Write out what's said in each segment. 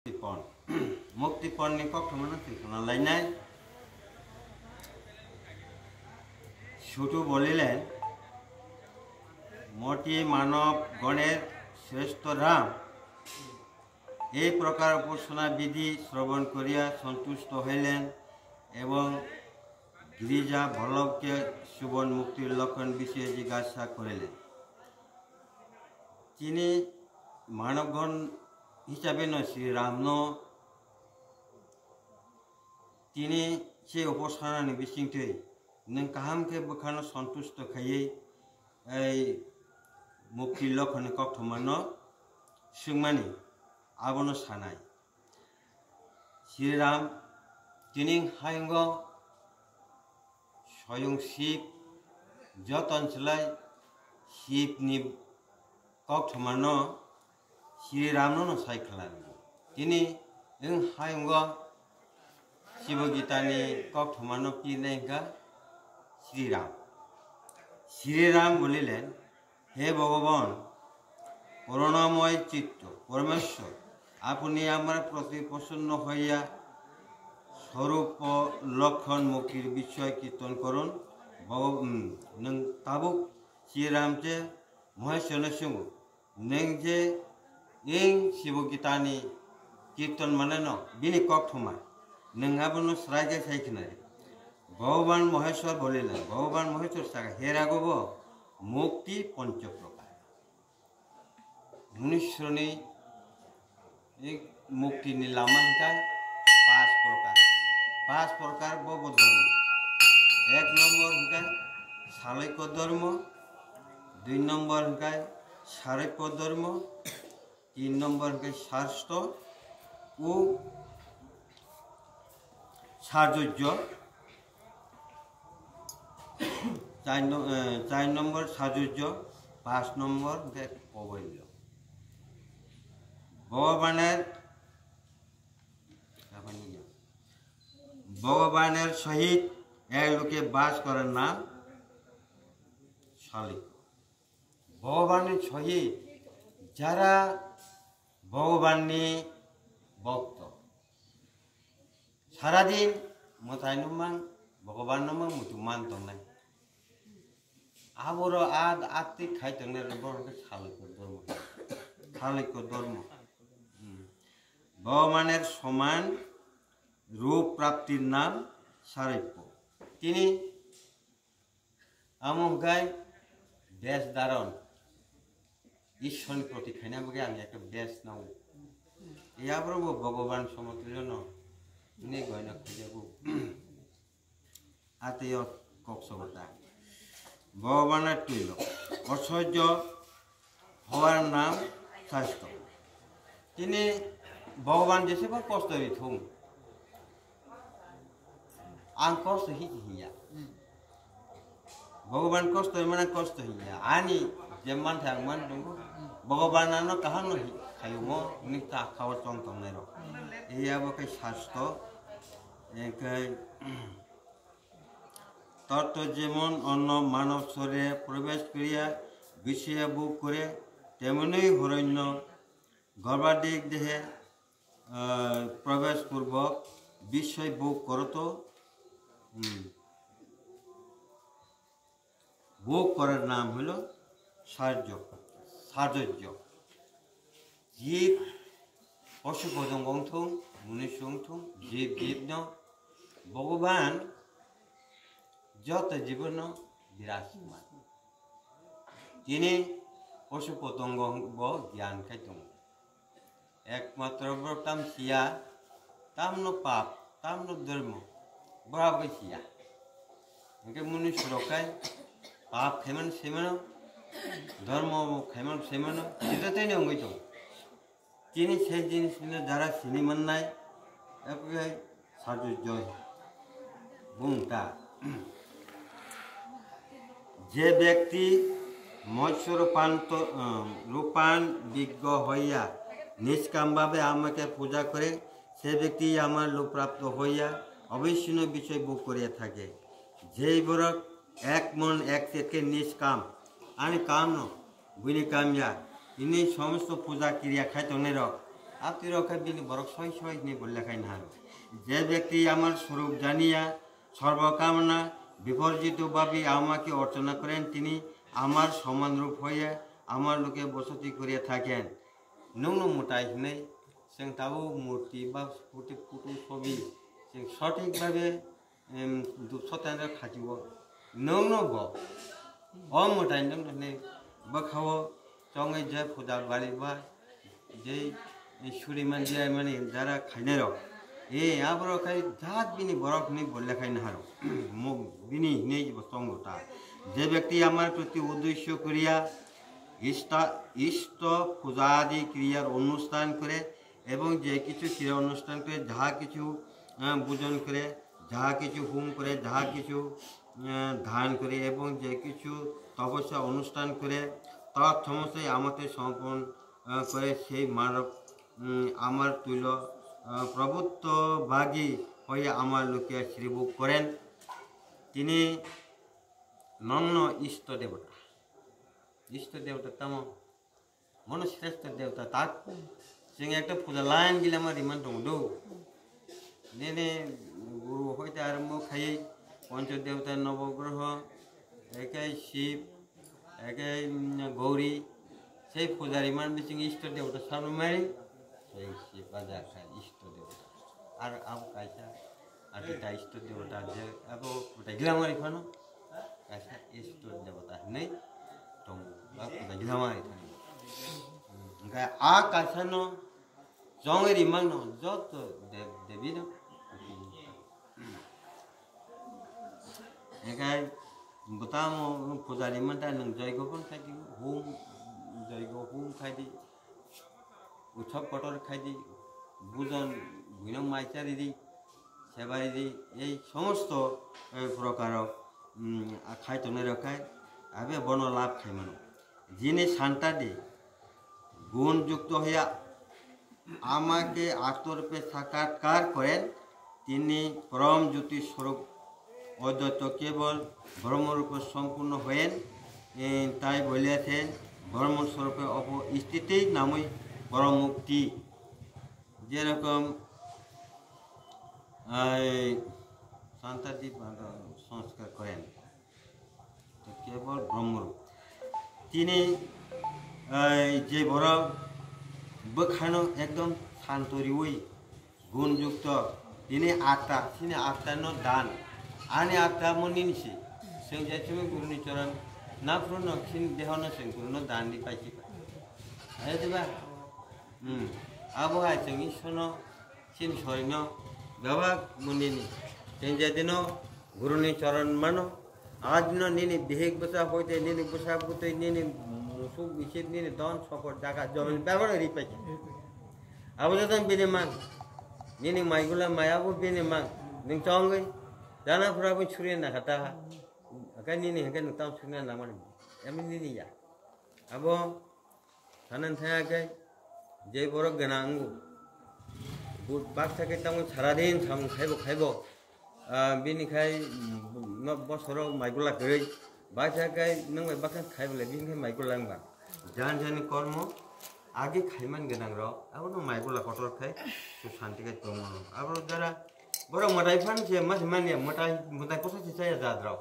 মুক্তিপণ মুক্তিপণনি কখনো ত্রিকোণালাই নাই শুটু বলিলেন মোটি মানব গণের শ্রেষ্ঠ রাম এই প্রকার উপাসনা বিধি শ্রবণ করিয়া সন্তুষ্ট হইলেন এবং গিরিজা বল্লভকে সুবন মুক্তির লক্ষণ বিষয়ে জিজ্ঞাসা করিলেন। তিনি মানবগণ হিসাবে নয় শ্রীরাম তিনি से उपासना बिसिंगते नों काहाम के बखानो संतुष्ट खायै मुक्ति लक्षण कथमानो सुंगमानि आबनो सानाय श्रीराम তিনি हायंग स्वयं शिव जतन चलाय शिवनि कथमानो श्रीरामनो सायखलान তিনি हायंग शिव गीतानि कथमानो पीनेगा श्रीराम बोलिलेन हे भगवान करुणामय चित्त परमेश्वर आपनि आमार प्रति प्रसन्न हइया स्वरूप लक्षण मुक्तिर विषय कीर्तन करुन नों ताबुक श्रीराम जे महेश्वर सुंगु नों जे इन शिव गीतानि कीर्तन माने न बिनि कथमा नोंहाबो स्रायगे सायखनाय भगवान महेश्वर बोलिलेन भगवान महेश्वर सागा हे राघव मुक्ति पंच प्रकार मनुष्यनि मुक्तिनि लामा हिकाय पाँच प्रकार बौद्ध धर्म एक नम्बर हिकाय सालैक्य धर्म दुई नम्बर हिकाय सारैक्य धर्म तीन नम्बर हिकाय शास्त्र ओ साजुज्य चार नम्बर साजुज्य पाँच नम्बर कबल्य भगवानेर सहित एक लोके बास करार नाम शालिक भगवानेर सहित जारा भगवाननि भक्त सारा दिन मथाय नमां भगवान नमां मुतु मान तंनाय आबर आद आत्ति खाय तंनाय रबरके सालैक्य धर्म भगवानेर समान रूप प्राप्तिर नाम सारैक्य तिनि आमगाय देश दारन ईश्वरनि प्रति खायना बगे आं एक देश नाव याब्रबो भगवान समतुल्य न ini goyna kujabu atiyo koksobata भगवान तुल्य ऐश्वर्य हवार नाम शास्त्र तिनि भगवान जेसेबां कष्ट थुं आं कष्ट हिया भगवान कष्ट माने कष्ट हिया आनी जेमान थांगमान दङ भगवानानो काहानो खायुमो निता खाव चंतंनाय र एयाबो के शास्त्र एक तत्व जेमन अन्न मानव शरीरे प्रवेश करिया विषय भोग करे तेमनि हरण्य गर्भाधिक देहे प्रवेश पूर्वक विषय भोग करतो भोग करार नाम हलो सार्जज्य जीव पशु पतंगं मनुष्य जीव जीवन भगवान जत जीवन विराजमान तिनि पशु पतंग ज्ञान खाय दं एकमात्र ताम सिया तामनो पाप तामनो धर्म बराबर सिया इनके मनुष्य रखाय पाप खायमान सेमानो धर्म खायमान सेमानो जेताते नंगै दं तिनि से जिनिसनो जारा सिनि मोननाय एके साजुज्य बुंता जे व्यक्ति मत्स्य रूपान विज्ञ हइया निष्काम भावे आमाके पूजा करे से व्यक्ति आमार लोक प्राप्त हइया अवश्य विषय भोग करिया थाके जे बरक एक मन एक सेके निष्काम आनी काम न बुनि कामिया इनि समस्त पूजा क्रिया खाय तंनाय আপনি রক্ষা বিনি বরক সই সই নি বললে খাই না যে ব্যক্তি আমার স্বরূপ জানিয়া সর্বকামনা বিপর্জিত ভাবে আমাকে অর্চনা করেন তিনি আমার সমানরূপ হয়ে আমার লোকে বসতি করিয়া থাকেন নং মোটাই নেই जों दाबो मूर्ति बा फटो छवि जों सठिकभावे सप्ताह खाथियाव नोंनो ब मोटाइ नोंनो बखाव जङै जे फुजा बालिबा जे सुरिमान जे माने जारा खाइने र ए आबरो खाइ जात बिनि बरक नि बोलले खाइने हारो मो बिनि नै बस्तंगता जे व्यक्ति आमार प्रति उद्देश्य करिया इष्ट पूजादि क्रियार अनुष्ठान करे এবং যে কিছু ক্রিয়া অনুষ্ঠান করে যাহা কিছু পূজন করে যাহা কিছু হোম করে যাহা কিছু ধান করে এবং যে কিছু তপস্যা অনুষ্ঠান করে তার সমস্যাই আমাকে সমর্পণ করে সেই মানব আমার তুল্য প্রভুত্ব ভাগী হয়ে আমার লোকে শ্রীভোগ করেন তিনি নগ্ন ইষ্ট দেবতা তাম মনশ্রেষ্ঠ দেবতা তার जों एक पूजा लाइन गिला मारी मान दं दो नेने गुरु होइते आरम्भ खाइ पंचदेवता नवग्रह एके शिव एके गौरी से पूजारी मान बिसिं इष्ट देवता सामने मारी से शिव बाजा खाइ इष्ट देवता आर आब कायसा आर ता इष्ट देवता जे अब पूजा गिला मारी फानो कायसा इष्ट देवता नै दं बा पूजा गिला मारी थानि ओंखाय आ कायसानो जङै रिमांनो जत देबिनो एकाय बतामो पुजारी मनता नों जयगो पण खाइदि होम खाइदि उत्सव पटर खाइदि बुजन भुइनो माइचारिदि सेबारिदि এই সমস্ত প্রকার খাইতনে রখায় আবে বন লাভ খাইমানো যিনি শান্তাদি গুণযুক্ত হইয়া আমাকে আত্মরূপে সাক্ষাৎকার করেন তিনি পরম জ্যোতি স্বরূপ অদ্বৈত কেবল ব্রহ্মরূপে সম্পূর্ণ হয়েন তাই বলিয়াছেন ব্রহ্মস্বরূপে অপস্থিতি নামই পরম মুক্তি যেরকম শান্তাদি সংস্কার করেন কেবল ব্রহ্মরূপ তিনি যে বড় बखानो एकदम शान्तरिवै गुणयुक्त दिनै आत्ता सिने आत्तानो दान आने आत्ता मनिनिसि जों जेसेबां गुरुनि चरण नाफ्रुनो खिन देहनो जों गुरुनो दान दि पाइसि आयदिबा आबहाय जों इसनो सिन सरिनो बाबा मुनिनि जों जेदिनो गुरुनि चरण मानो आजनो निनि देहिक बसा होइते निनि बसा बुते निनि मुसुक बिसित निनि दन सफर जागा जमिन बाबा रिपाइ अब जदन बिने मान निनि माइगुला मायाबो बिने मान नों चंगै जानाफोराबो छुरिया ना खाता आका निनि हेके नों ताम छुरिया ना माने एमि निनि या अब थानन थायाखै जे बर गनांगु बुट बाक थाके ताम सारा दिन थाम खाइबो बिनिखाय न बसरो माइगुला गै बाचाखाय नों बाखा खाइबले बिनिखाय माइगुला लांबा जान जानि कर्म आगे खाइमान गनां र अब न माइगुला कटर खाइ सु शान्ति के दङ अब जरा बर मटाइ फान जे मास मानिया मटाइ पसासि जाया जाद्र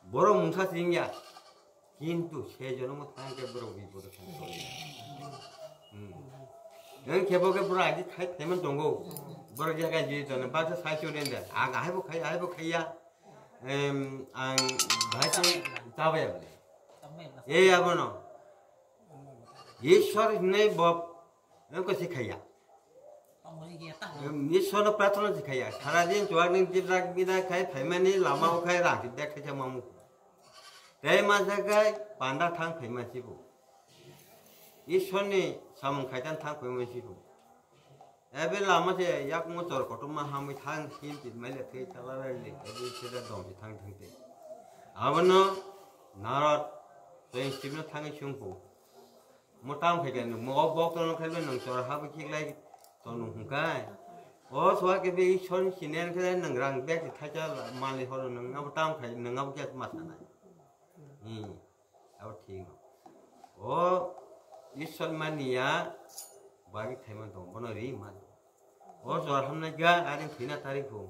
बर मुंसा सिंगिया किन्तु से जनम थांके बर बिपद नों खेबोके पुरा आदि खाइ खाइमान दंगौ बर जागा जि जन बाचा साइसो देनदे आगा हायबो खाइया आं भाइचों जाबाय ए आबनो ईश्वर नहीं बप उनको सिखाया ईश्वर प्रार्थना सिखाया सारा दिन चुआग जिब्राक बिना खाए फैमानी लामाव खाए राखि देखे छ मामु तै माजा खाए पांडा थांग फैमासिबो ईश्वर ने सामन खाइतान थांग फैमासिबो एबे लामा से याक मोचर कटमा हामै थांग सिन पिदमाइले थै चला राइले एबे सेदा दम थांग थांते आबनो नारद तै सिबनो थांगे सुंखौ मोटाम खाइगोन मग बक्तन खाइबे नों चर हाबो खिगलाय तनु हुकाय ओ सवा के बे ईश्वर सिनेन के नों रां बेक थाजा मालि हरो नों अब ताम खाइ नों अब के मासाना अब ठीक ओ ईश्वर मानिया bagi tema dong bono ri ma o jor hamna ga ari thina tarik ho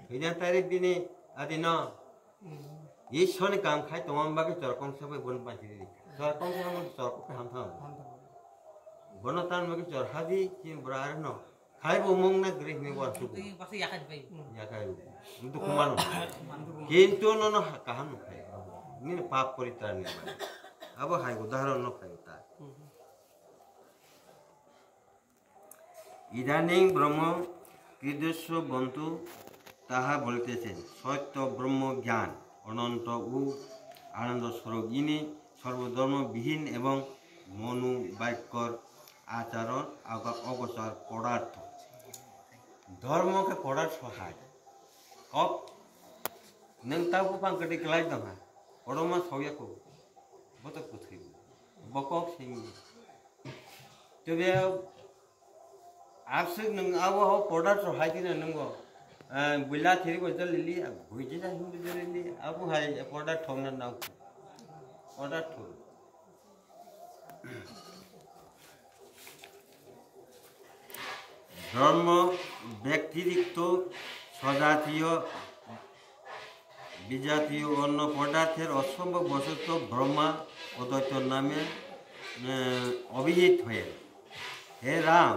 thina tarik dini adi no ye sone kam khai tomam bagi jor kong sabai bon pa ti jor kong sabai jor ko ham tham bono tan bagi jor hadi ki brar no khai bo mong na gre ni wa su pasti yakin bai ya kai untuk kuman kintu no no kahan khai ni pap poritar ni abo hai udaharon no khai ta ইদানিং ব্রহ্ম কৃদস্য বন্ধু তাহা বলিতেছেন সত্য ব্রহ্ম জ্ঞান অনন্ত ও আনন্দ স্বরূপ ইনি সর্বধর্মবিহীন এবং মনু বাক্যর আচরণ অগোচর পদার্থ ধর্মকে পড়ার সহায় কপ নংতাবো পাঙ্কটি ক্লাই দমা পড়মা সয়াকো বত পুথি বকক সিং তবে आसुक नंग आवो हो पोडा तो हाई दिन नंगो बुला थेरी को जल लिली भुजी जा हिंद जल लिली अब हाई पोडा ठोंगना नाउ पोडा ठो धर्म ব্যক্তিরিক্ত সজাতীয় বিজাতীয় অন্য পদার্থের অসম্ভব বস্তু ব্রহ্মা অদ্বৈত নামে অভিহিত হয়ে হে রাম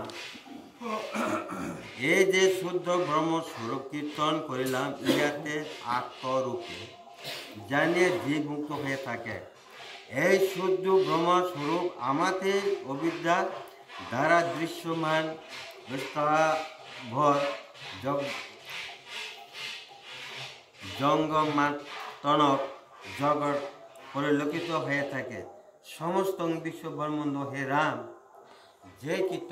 এই যে শুদ্ধ ব্রহ্ম স্বরূপ কীর্তন করিলাম ইয়াতে আত্মরূপে জানিয়ে জীব মুক্ত হয়ে থাকে এই শুদ্ধ ব্রহ্ম স্বরূপ আমাদের অবিদ্যা দ্বারা দৃশ্যমান ভর জঙ্গমাতনক জগৎ পরিলক্ষিত হয়ে থাকে সমস্ত বিশ্ব ব্রহ্মাণ্ড হে রাম যে কীর্তন